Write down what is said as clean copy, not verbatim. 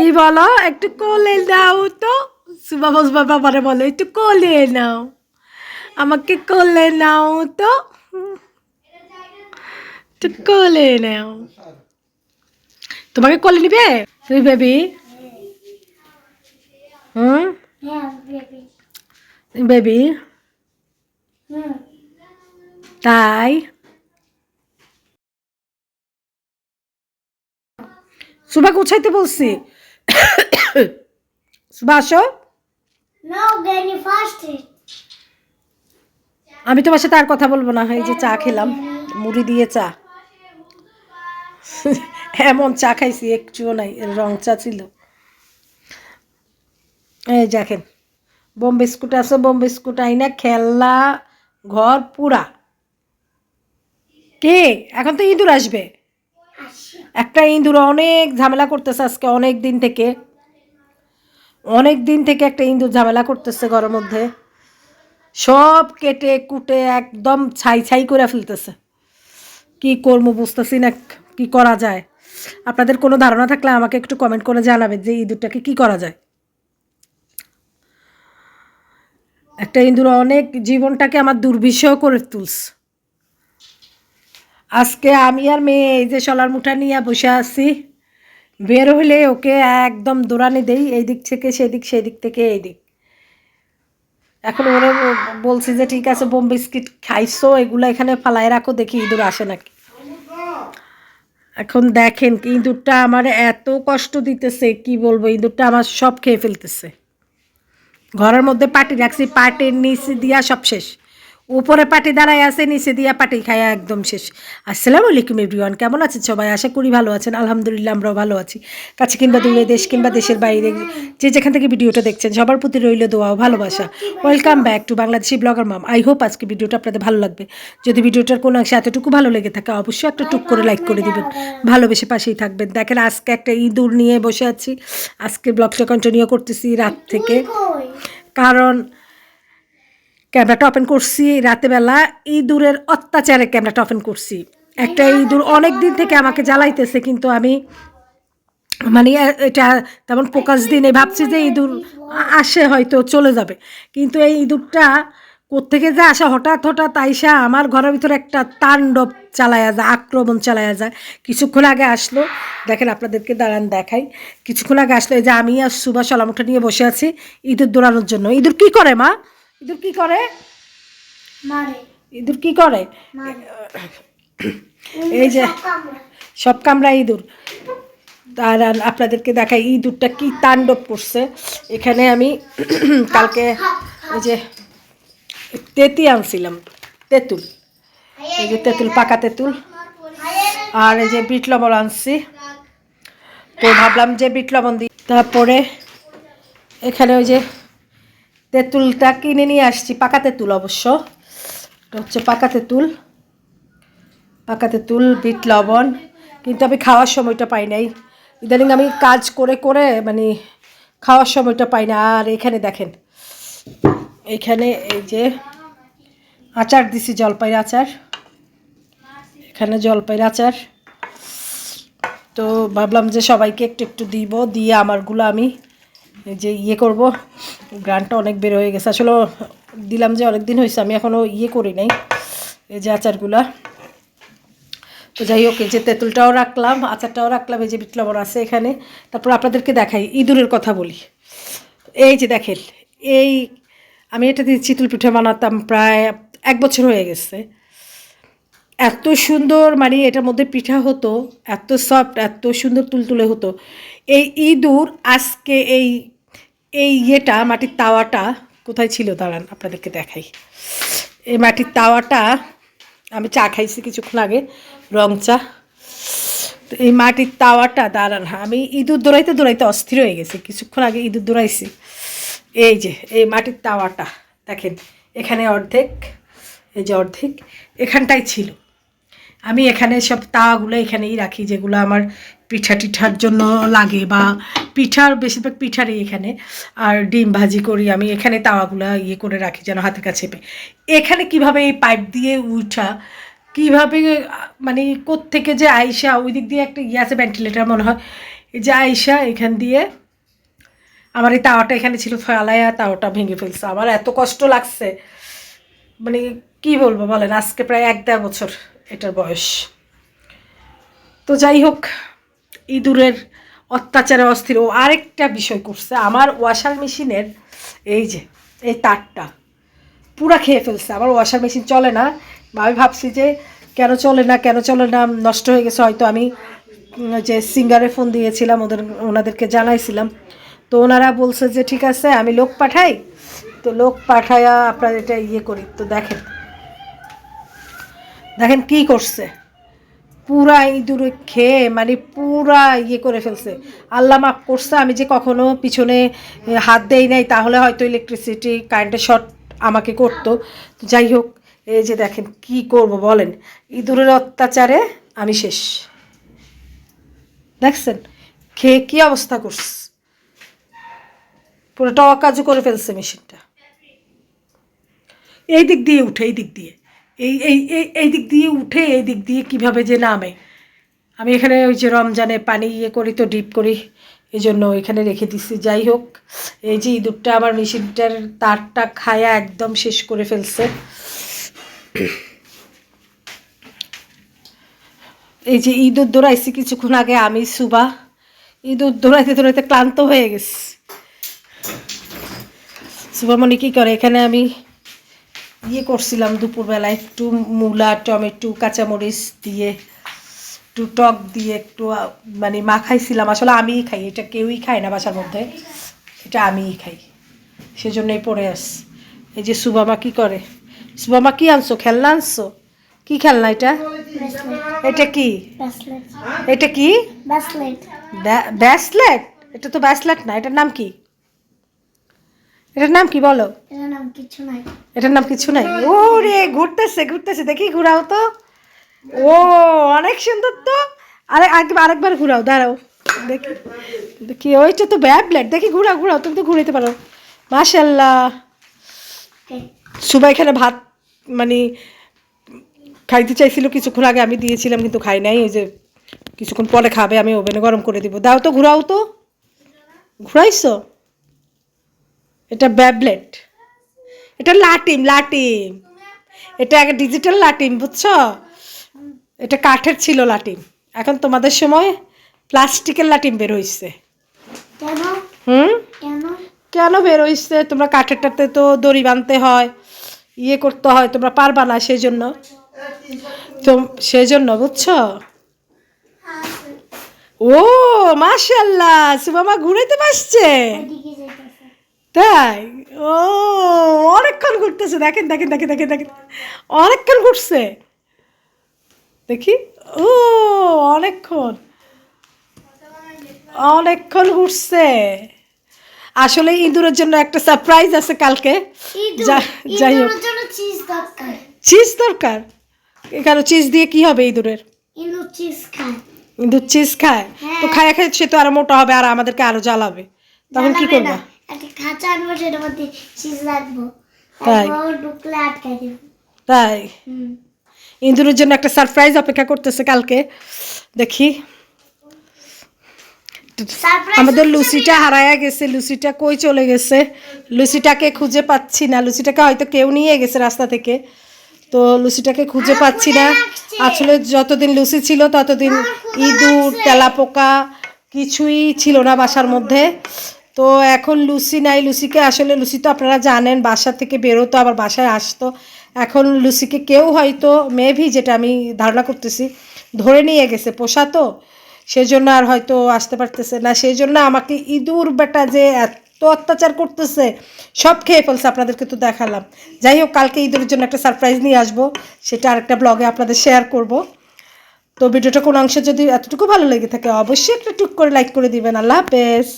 কি বলো একটু কোলে নাও তো সুবা বসবা বাবারে বলো একটু কোলে নাও আমাকে কোলে নাও তো একটু কোলে নাও তোমাকে কোলে নিবে তুই বেবি হুম বেবি তাই সুবা গুছাইতে বলছি সুবা আসো আমি তোমার সাথে আর কথা বলবো না এই যে চা খেলাম মুড়ি দিয়ে চা এমন চা খাইছি একটুও নাই রং চা ছিল এই দেখেন বোম বিস্কুট আছে বোম বিস্কুট আইনা খেলনা ঘর পুরা কে এখন তো ইঁদুর আসবে একটা ইঁদুর অনেক ঝামেলা করতেছে আজকে অনেক দিন থেকে একটা ইঁদুর ঝামেলা করতেছে ঘরের মধ্যে সব কেটে কুটে একদম ছাই ছাই করে ফেলতেছে কি করবো বুঝতেছি না কি করা যায় আপনাদের কোনো ধারণা থাকলে আমাকে একটু কমেন্ট করে জানাবেন যে ইঁদুরটাকে কি করা যায় একটা ইঁদুর অনেক জীবনটাকে আমার দুর্বিষহ করে তুলছে আজকে আমি আর মেয়ে এই যে শলার মুঠা নিয়ে বসে আছি বের হইলে ওকে একদম দৌড়ানি দেই এই দিক থেকে সেই দিক থেকে এই দিক এখন ওরে বলছি যে ঠিক আছে বোম বিস্কিট খাইছো এগুলো এখানে ফালায় রাখো দেখি ইঁদুর আসে নাকি এখন দেখেন ইঁদুরটা আমার এত কষ্ট দিতেছে কি বলবো ইঁদুরটা আমার সব খেয়ে ফেলতেছে ঘরের মধ্যে পাটি রাখছি পাটির নিচে দিয়া সব শেষ উপরে পাটি দাঁড়ায় আছে নিচে দিয়া পাটি খায়া একদম শেষ আসসালামু আলাইকুম এভরিওয়ান কেমন আছেন সবাই আশা করি ভালো আছেন আলহামদুলিল্লাহ আমরাও ভালো আছি কাছে কিংবা দূরে দেশ কিংবা দেশের বাইরে যে যেখান থেকে ভিডিওটা দেখছেন সবার প্রতি রইল দোয়া ও ভালোবাসা welcome back to Bangladeshi blogger mum I hope আজকে ভিডিওটা আপনাদের ভালো লাগবে যদি ভিডিওটার কোনো অংশে এতটুকু ভালো লেগে থাকে অবশ্যই একটা টুক করে লাইক করে দিবেন ভালোবেসে পাশেই থাকবেন দেখেন আজকে একটা ইঁদুর নিয়ে বসে আছি আজকে ব্লগটা কন্টিনিউ করতেছি রাত থেকে কারণ ক্যামেরাটা ওপেন করছি রাতেবেলা ইঁদুরের অত্যাচারে ক্যামেরাটা ওপেন করছি একটা ইঁদুর অনেক দিন থেকে আমাকে জ্বালাইতেছে কিন্তু আমি মানে এটা তেমন ফোকাস দিনে ভাবছি যে ইঁদুর আসে হয়তো চলে যাবে কিন্তু এই ইঁদুরটা কোত্থেকে যে আসা হঠাৎ আইসা আমার ঘরের ভিতরে একটা তাণ্ডব চালায়া যায় আক্রমণ চালায়া যায় কিছুক্ষণ আগে আসলো দেখেন আপনাদেরকে দাঁড়ান দেখাই কিছুক্ষণ আগে আসলো এই যে আমি আর সুবা সলামুঠা নিয়ে বসে আছি ইঁদুর দৌড়ানোর জন্য ইঁদুর কি করে মা ইঁদুর কি করে ইঁদুর কি করে এই যে সব কামড়া ইঁদুর আর আপনাদেরকে দেখাই ইঁদুরটা কি তাণ্ডব করছে এখানে আমি কালকে এই যে তেঁতি আনছিলাম তেঁতুল এই যে তেঁতুল পাকা তেঁতুল আর এই যে বিট লবণ আনছি তো ভাবলাম যে বিট লবণ দিই তারপরে এখানে ওই যে তেঁতুলটা কিনে নিয়ে আসছি পাকা তেঁতুল অবশ্য এটা হচ্ছে পাকা তেঁতুল বিট লবণ কিন্তু আমি খাওয়ার সময়টা পাই নাই ইদানিং আমি কাজ করে করে মানে খাওয়ার সময়টা পাই না আর এখানে দেখেন এখানে এই যে আচার দিছি জলপাইয়ের আচার এখানে জলপাইয়ের আচার তো ভাবলাম যে সবাইকে একটু একটু দিব দিয়ে আমারগুলো আমি এই যে ইয়ে করব গ্রানটা অনেক বের হয়ে গেছে আসলে দিলাম যে অনেক দিন হয়েছে আমি এখনও ইয়ে করি নাই এই যে আচারগুলা তো যাই হোক এই যে তেঁতুলটাও রাখলাম আচারটাও রাখলাম এই যে বিট লবণ আছে এখানে তারপর আপনাদেরকে দেখাই ইঁদুরের কথা বলি এই যে দেখেন এই আমি এটা দিয়ে চিতল পিঠা বানাতাম প্রায় 1 বছর হয়ে গেছে এত সুন্দর মানে এটার মধ্যে পিঠা হতো এত সফট এত সুন্দর তুলতুলে হতো এই ইঁদুর আজকে এই ইয়েটা মাটির তাওয়াটা কোথায় ছিল দাঁড়ান আপনাদেরকে দেখাই এই মাটির তাওয়াটা আমি চা খাইছি কিছুক্ষণ আগে রং চা তো এই মাটির তাওয়াটা দাঁড়ান আমি ইঁদুর দৌড়াইতে অস্থির হয়ে গেছি কিছুক্ষণ আগে ইঁদুর দৌড়াইছি এই যে এই মাটির তাওয়াটা দেখেন এখানে অর্ধেক এই যে অর্ধেক এখানটাই ছিল আমি এখানে সব তাওয়াগুলো এখানেই রাখি যেগুলো আমার পিঠা টিঠার জন্য লাগে বা পিঠার বেশিরভাগ পিঠারই এখানে আর ডিম ভাজি করি আমি এখানে তাওয়াগুলো ইয়ে করে রাখি যেন হাতের কাছে এখানে কিভাবে এই পাইপ দিয়ে উঠা কিভাবে মানে কোত্থেকে যে আইসা ওই দিক দিয়ে একটা ইয়ে আছে ভেন্টিলেটার মনে হয় এই যে আইসা এখান দিয়ে আমার এই তাওয়াটা এখানে ছিল, ফেলাইয়া তাওয়াটা ভেঙে ফেলছে। আমার এত কষ্ট লাগছে, মানে কি বলবো বলেন, আজকে প্রায় 1-1.5 বছর এটার বয়স। তো যাই হোক, ইঁদুরের অত্যাচারে অস্থির। ও আরেকটা বিষয় করছে, আমার ওয়াশার মেশিনের এই যে এই তারটা পুরা খেয়ে ফেলছে। আমার ওয়াশার মেশিন চলে না, আমি ভাবছি যে কেন চলে না, নষ্ট হয়ে গেছে হয়তো। আমি যে সিঙ্গারে ফোন দিয়েছিলাম ওনাদেরকে জানাইছিলাম, তো ওনারা বলছে যে ঠিক আছে আমি লোক পাঠাই, তো লোক পাঠাইয়া আপনার এটা ইয়ে করি। তো দেখেন দেখেন কি করছে, পুরা ইঁদুরে খেয়ে মানে পুরা ইয়ে করে ফেলছে। আল্লাহ মাফ করছে আমি যে কখনো পিছনে হাত দেই নাই, তাহলে হয়তো ইলেকট্রিসিটি কারেন্টের শর্ট আমাকে করতো। তো যাই হোক, এই যে দেখেন কি করব বলেন, ইঁদুরের অত্যাচারে আমি শেষ। দেখছেন খেয়ে কি অবস্থা করছে, পুরোটা অকাজও করে ফেলছে মেশিনটা। এই দিক দিয়ে উঠে, এই দিক দিয়ে এই দিক দিয়ে উঠে, এই দিক দিয়ে কীভাবে যে নামে। আমি এখানে ওই যে রমজানে পানি ইয়ে করি তো ডিপ করি, এই জন্য এখানে রেখে দিচ্ছি। যাই হোক, এই যে ইঁদুরটা আমার মেশিনটার তারটা খায়া একদম শেষ করে ফেলছে। এই যে ইঁদুর দৌড়াইছি কিছুক্ষণ আগে আমি, সুবা ইঁদুর দৌড়াইতে ক্লান্ত হয়ে গেছি। সুবামণি কী করে, এখানে আমি ইয়ে করছিলাম দুপুরবেলায়, একটু মূলা, টমেটো, কাঁচামরিচ দিয়ে, একটু টক দিয়ে একটু মানে মাখাইছিলাম। আসলে আমিই খাই, এটা কেউই খায় না বাসার মধ্যে, এটা আমিই খাই, সেজন্যই পড়ে আসছি। এই যে সুবামা কি করে, সুবামা কি আনছো, খেলনা আনছো? কি খেলনা এটা? এটা কি? এটা কি? ব্যাসলেট? এটা তো ব্যাসলেট না, এটার নাম কি? এটার নাম কি বলো? এটার নাম কিছু নাই। ও রে, ঘুরতেছে, দেখি ঘুরাও তো। ও অনেক সুন্দর তো। আরেকবার ঘুরাও, দাঁড়াও দেখি দেখি। ওইটা তো ব্যাবলেট, দেখি ঘুরাও, তুমি তো ঘুরাইতে পারো। মাশাল্লাহ। সুবা এখানে ভাত মানে খাইতে চাইছিল কিছুক্ষণ আগে, আমি দিয়েছিলাম কিন্তু খাই নাই। ওই যে কিছুক্ষণ পরে খাবে, আমি ওভেনে গরম করে দিব। দাও তো, ঘুরাও তো। ঘুরাইছো? এটা ব্যাবলেট, এটা লাটিম। এটা একটা ডিজিটাল লাটিম, বুঝছো? এটা কাঠের ছিল লাটিম, এখন তোমাদের সময় প্লাস্টিকের লাটিম বের হইছে। কেন বের হইছে? তোমরা কাঠেরটাতে তো দড়ি বাঁধতে হয়, ইয়ে করতে হয়, তোমরা পারবা না, সেজন্য বুঝছো? ও মাশাআল্লাহ, সুমামা ঘুরাইতে পারছে তাই? ও অনেকক্ষণ ঘুরতেছে, দেখেন, অনেকক্ষণ ঘুরছে, দেখি। ও অনেকক্ষণ ঘুরছে। আসলে ইঁদুরের জন্য একটা সারপ্রাইজ আছে কালকে। যাই হোক, চিজ দরকার। এখানে চিজ দিয়ে কি হবে ইঁদুরের? ইঁদুর চিজ খায়, তো খায় সে তো আরো মোটা হবে আর আমাদেরকে আরো জ্বালাবে, তখন কি করবো? তাই ইঁদুরের জন্য একটা সারপ্রাইজ অপেক্ষা করতেছে কালকে, দেখি। আমাদের লুসিটা হারায়া গেছে, লুসিটা কই চলে গেছে? লুসিটাকে খুঁজে পাচ্ছি না, লুসিটাকে হয়তো কেউ নিয়ে গেছে রাস্তা থেকে, তো লুসিটাকে খুঁজে পাচ্ছি না। আসলে যতদিন লুসি ছিল ততদিন ইঁদুর, তেলাপোকা কিছুই ছিল না বাসার মধ্যে। তো এখন লুসি নাই, লুসিকে আসলে, লুসি তো আপনারা জানেন বাসা থেকে বেরোতো আবার বাসায় আসতো। এখন লুসিকে কেউ হয়তো মেবি, যেটা আমি ধারণা করতেছি, ধরে নিয়ে গেছে, পোষা তো, সেজন্য আর হয়তো আসতে পারতেছে না। সেই জন্য আমাকে ইঁদুর বেটা যে এত অত্যাচার করতেছে, সব খেয়ে ফেলছে, আপনাদেরকে তো দেখালাম। যাই হোক, কালকে ইঁদুরের জন্য একটা সারপ্রাইজ নিয়ে আসবো, সেটা আরেকটা ব্লগে আপনাদের শেয়ার করব। তো ভিডিওটা কোন অংশে যদি এতটুকু ভালো লেগে থাকে অবশ্যই একটা টুক করে লাইক করে দিবেন। আল্লাহ হাফেজ।